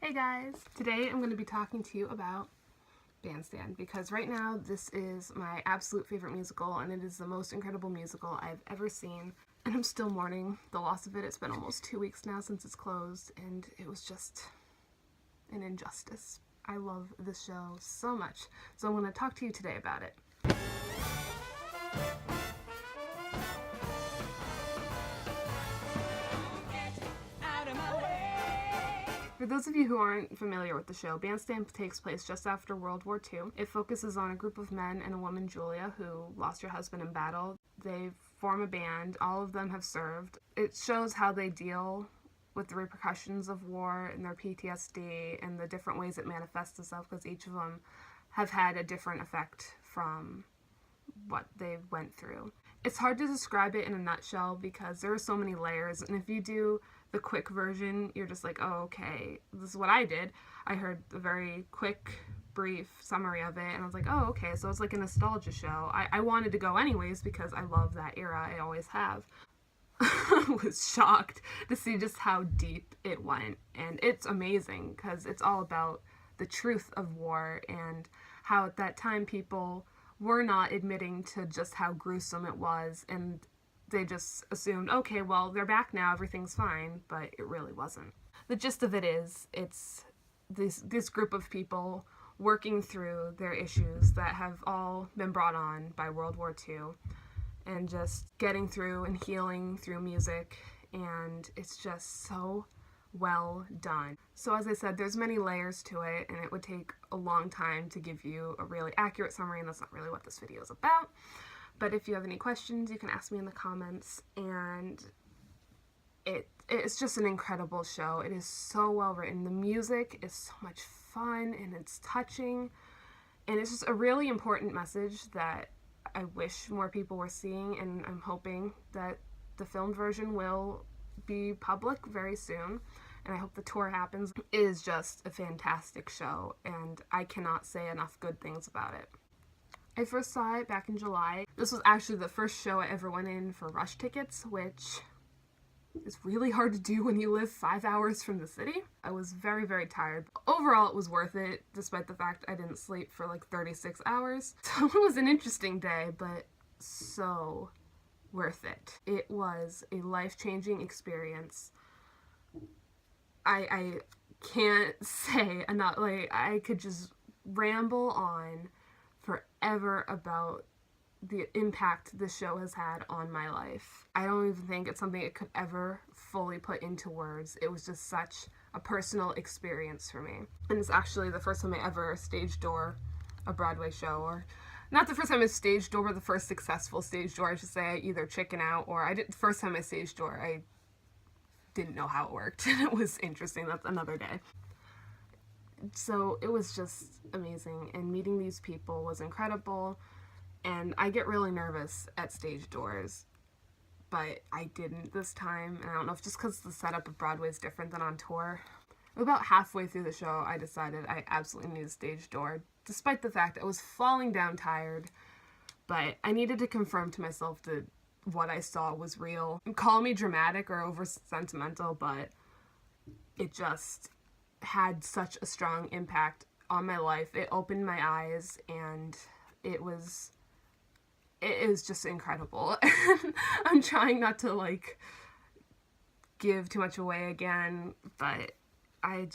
Hey guys! Today I'm going to be talking to you about Bandstand because right now this is my absolute favorite musical and it is the most incredible musical I've ever seen, and I'm still mourning the loss of it. It's been almost 2 weeks now since it's closed and it was just an injustice. I love this show so much, so I'm going to talk to you today about it. For those of you who aren't familiar with the show, Bandstand takes place just after World War II. It focuses on a group of men and a woman, Julia, who lost her husband in battle. They form a band. All of them have served. It shows how they deal with the repercussions of war and their PTSD and the different ways it manifests itself, because each of them have had a different effect from what they went through. It's hard to describe it in a nutshell because there are so many layers, and if you do the quick version, you're just like, oh, okay, this is what I did. I heard a very quick, brief summary of it, and I was like, oh, okay, so it's like a nostalgia show. I wanted to go anyways because I love that era. I always have. I was shocked to see just how deep it went, and it's amazing because it's all about the truth of war and how at that time people were not admitting to just how gruesome it was, and they just assumed, okay, well, they're back now, everything's fine, but it really wasn't. The gist of it is, it's this group of people working through their issues that have all been brought on by World War II, and just getting through and healing through music, and it's just so well done. So as I said, there's many layers to it, and it would take a long time to give you a really accurate summary, and that's not really what this video is about. But if you have any questions, you can ask me in the comments, and it's just an incredible show. It is so well written. The music is so much fun, and it's touching, and it's just a really important message that I wish more people were seeing, and I'm hoping that the film version will be public very soon, and I hope the tour happens. It is just a fantastic show, and I cannot say enough good things about it. I first saw it back in July. This was actually the first show I ever went in for rush tickets, which is really hard to do when you live 5 hours from the city. I was very, very tired. Overall, it was worth it, despite the fact I didn't sleep for like 36 hours. So it was an interesting day, but so worth it. It was a life-changing experience. I can't say enough. Like, I could just ramble on forever about the impact this show has had on my life. I don't even think it's something it could ever fully put into words. It was just such a personal experience for me. And it's actually the first time I ever stage door a Broadway show, or not the first time I stage door, but the first successful stage door, I should say. I either chicken out, or the first time I stage door, I didn't know how it worked. It was interesting. That's another day. So it was just amazing, and meeting these people was incredible, and I get really nervous at stage doors, but I didn't this time, and I don't know if just because the setup of Broadway is different than on tour. About halfway through the show, I decided I absolutely needed a stage door, despite the fact I was falling down tired, but I needed to confirm to myself that what I saw was real. Call me dramatic or over sentimental, but it just had such a strong impact on my life. It opened my eyes, and it was just incredible. I'm trying not to like give too much away again, but I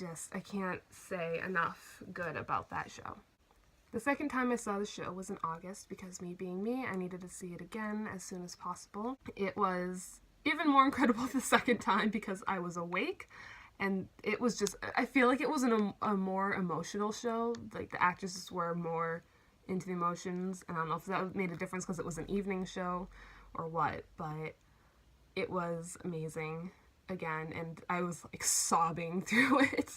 can't say enough good about that show. The second time I saw the show was in August, because me being me, I needed to see it again as soon as possible. It was even more incredible the second time because I was awake. And it was just, I feel like it was a more emotional show. Like, the actresses were more into the emotions. And I don't know if that made a difference because it was an evening show or what, but it was amazing again. And I was like sobbing through it.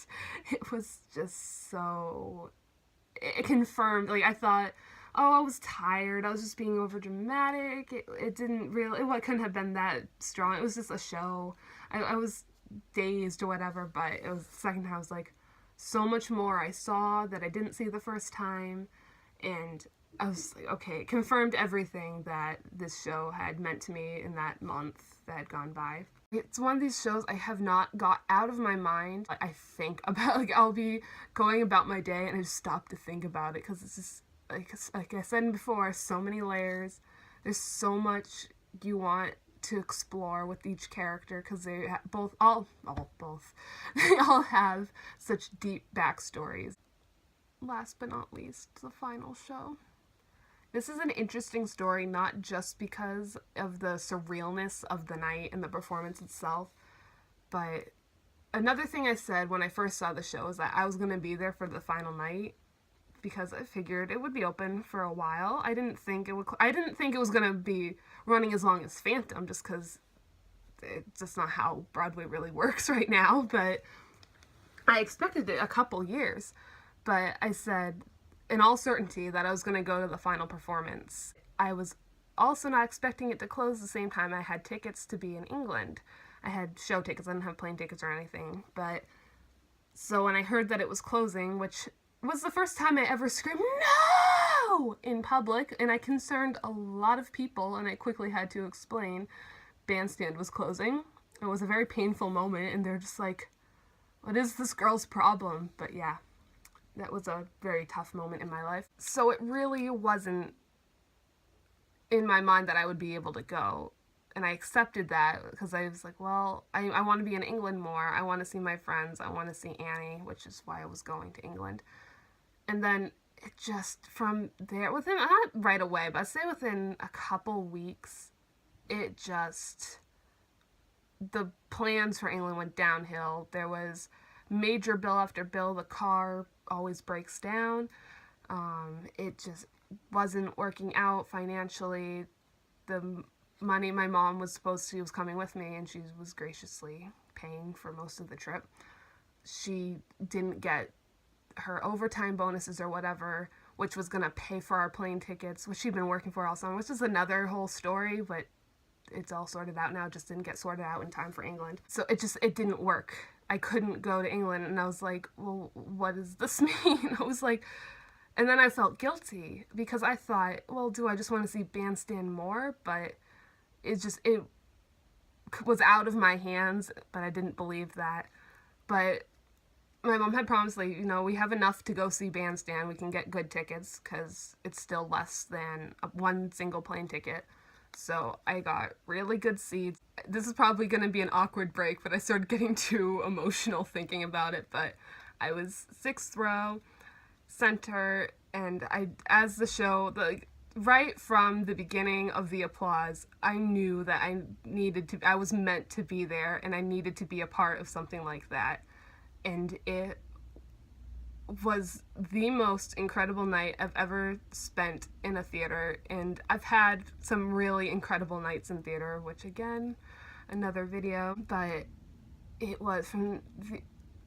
It was just so, it confirmed, like, I thought, oh, I was tired, I was just being over dramatic. It didn't really, it couldn't have been that strong. It was just a show. I was dazed or whatever, but it was the second time I was like, so much more I saw that I didn't see the first time, and I was like, okay, it confirmed everything that this show had meant to me in that month that had gone by. It's one of these shows I have not got out of my mind. I think about, like, I'll be going about my day and I just stop to think about it because it's just, like I said before, so many layers. There's so much you want to explore with each character because they both they all have such deep backstories. Last but not least, the final show. This is an interesting story, not just because of the surrealness of the night and the performance itself, but another thing I said when I first saw the show is that I was going to be there for the final night because I figured it would be open for a while. I didn't think it was going to be running as long as Phantom, just because it's just not how Broadway really works right now, but I expected it a couple years. But I said in all certainty that I was going to go to the final performance. I was also not expecting it to close the same time I had tickets to be in England. I had show tickets, I didn't have plane tickets or anything. But so when I heard that it was closing, which was the first time I ever screamed "No!" in public, and I concerned a lot of people, and I quickly had to explain Bandstand was closing. It was a very painful moment, and they're just like, what is this girl's problem? But yeah, that was a very tough moment in my life. So it really wasn't in my mind that I would be able to go. And I accepted that because I was like, well, I want to be in England more. I want to see my friends. I want to see Annie, which is why I was going to England. And then it just, from there, within, not right away, but I'd say within a couple weeks, it just, the plans for England went downhill. There was major bill after bill. The car always breaks down. It just wasn't working out financially. The money my mom was coming with me, and she was graciously paying for most of the trip. She didn't get her overtime bonuses or whatever, which was going to pay for our plane tickets, which she'd been working for all summer, which is another whole story, but it's all sorted out now. Just didn't get sorted out in time for England. So it didn't work. I couldn't go to England, and I was like, well, what does this mean? I was like, and then I felt guilty because I thought, well, do I just want to see Bandstand more? But it was out of my hands, but I didn't believe that. But my mom had promised, like, we have enough to go see Bandstand. We can get good tickets because it's still less than one single plane ticket. So I got really good seats. This is probably going to be an awkward break, but I started getting too emotional thinking about it. But I was 6th row, center, and as the show, right from the beginning of the applause, I knew that I was meant to be there, and I needed to be a part of something like that. And it was the most incredible night I've ever spent in a theater, and I've had some really incredible nights in theater, which again, another video, but it was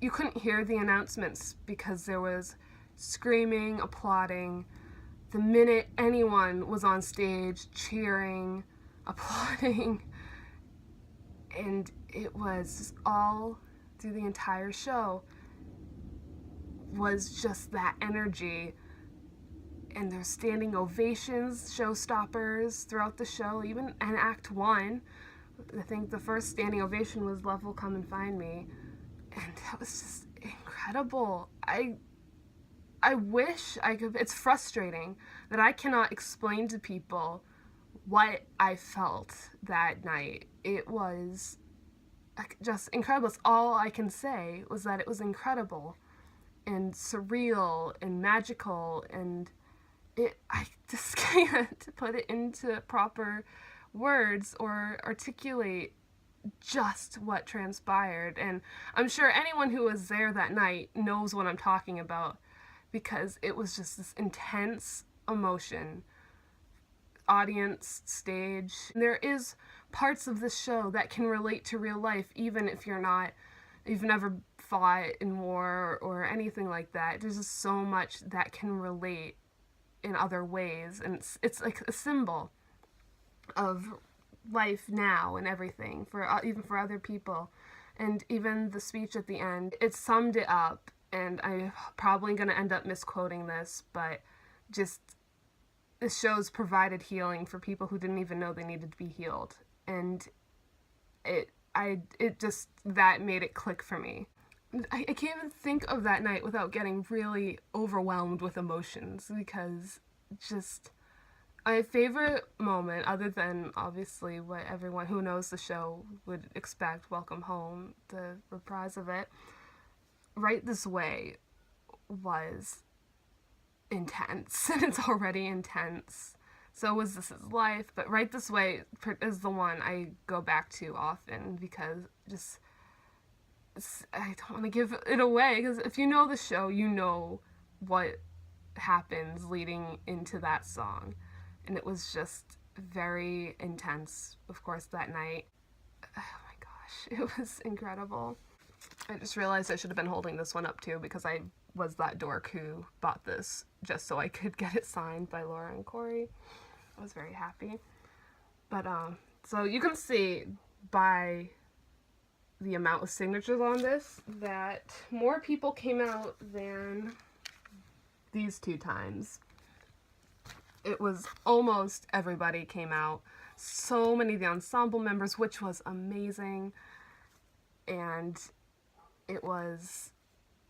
you couldn't hear the announcements because there was screaming, applauding. The minute anyone was on stage, cheering, applauding, and it was just all through the entire show was just that energy, and there's standing ovations, showstoppers throughout the show, even in Act 1. I think the first standing ovation was Love Will Come and Find Me, and that was just incredible. I wish I could. It's frustrating that I cannot explain to people what I felt that night. It was just incredible. It's all I can say was that it was incredible and surreal and magical, and I just can't put it into proper words or articulate just what transpired. And I'm sure anyone who was there that night knows what I'm talking about, because it was just this intense emotion. Audience, stage. There is parts of this show that can relate to real life, even if you've never fought in war or anything like that. There's just so much that can relate in other ways, and it's like a symbol of life now and everything, even for other people. And even the speech at the end, it summed it up, and I'm probably going to end up misquoting this, but just this show's provided healing for people who didn't even know they needed to be healed. And that made it click for me. I can't even think of that night without getting really overwhelmed with emotions, because just my favorite moment, other than obviously what everyone who knows the show would expect, Welcome Home, the reprise of it, Right This Way was intense, and it's already intense. So was This Is Life, but Right This Way is the one I go back to often, because just, I don't want to give it away, because if you know the show, you know what happens leading into that song. And it was just very intense, of course, that night. Oh my gosh, it was incredible. I just realized I should have been holding this one up too, because I was that dork who bought this just so I could get it signed by Laura and Corey. I was very happy. But, so you can see by the amount of signatures on this that more people came out than these two times. It was almost everybody came out. So many of the ensemble members, which was amazing. And it was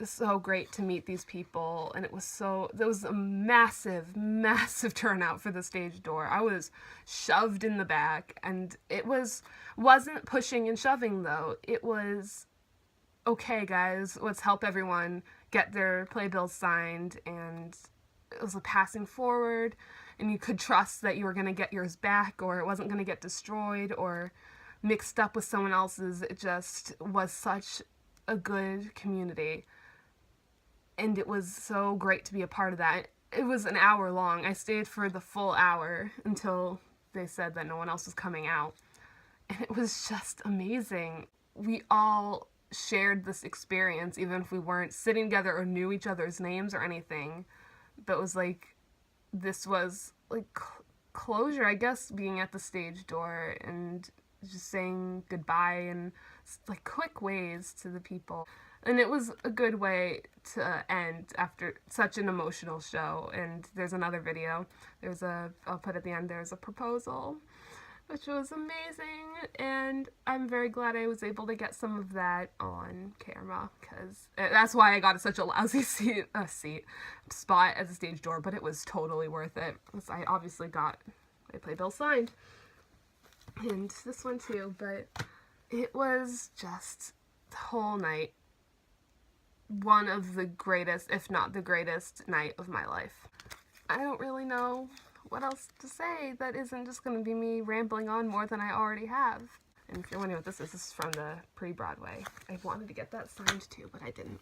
so great to meet these people, and there was a massive, massive turnout for the stage door. I was shoved in the back, and it wasn't pushing and shoving though. It was, okay guys, let's help everyone get their playbills signed, and it was a passing forward, and you could trust that you were going to get yours back, or it wasn't going to get destroyed or mixed up with someone else's. It just was such a good community. And it was so great to be a part of that. It was an hour long. I stayed for the full hour until they said that no one else was coming out. And it was just amazing. We all shared this experience, even if we weren't sitting together or knew each other's names or anything. But it was like, this was like closure, I guess, being at the stage door and just saying goodbye and like quick ways to the people. And it was a good way to end after such an emotional show. And there's another video. I'll put at the end, there's a proposal, which was amazing. And I'm very glad I was able to get some of that on camera, because that's why I got such a lousy spot at the stage door, but it was totally worth it. I obviously got my playbill signed. And this one too, but it was just the whole night one of the greatest, if not the greatest, night of my life. I don't really know what else to say that isn't just going to be me rambling on more than I already have. And if you're wondering what this is from the pre-Broadway. I wanted to get that signed too, but I didn't.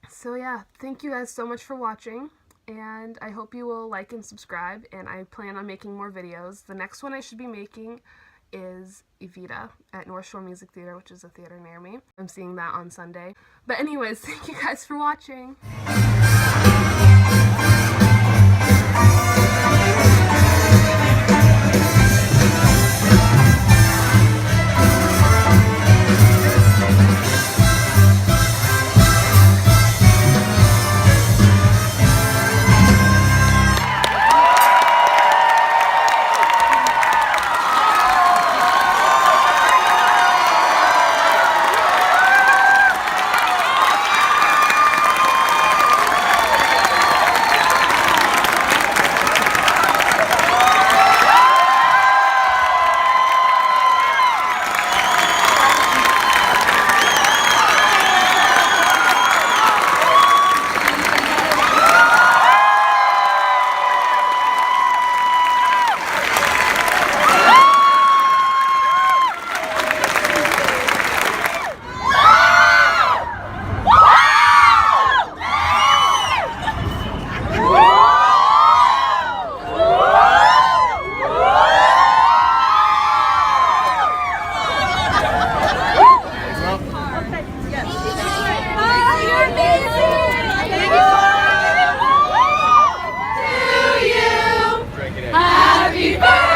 So yeah, thank you guys so much for watching, and I hope you will like and subscribe, and I plan on making more videos. The next one I should be making is Evita at North Shore Music Theater, which is a theater near me. I'm seeing that on Sunday. But anyways, thank you guys for watching. Happy birthday!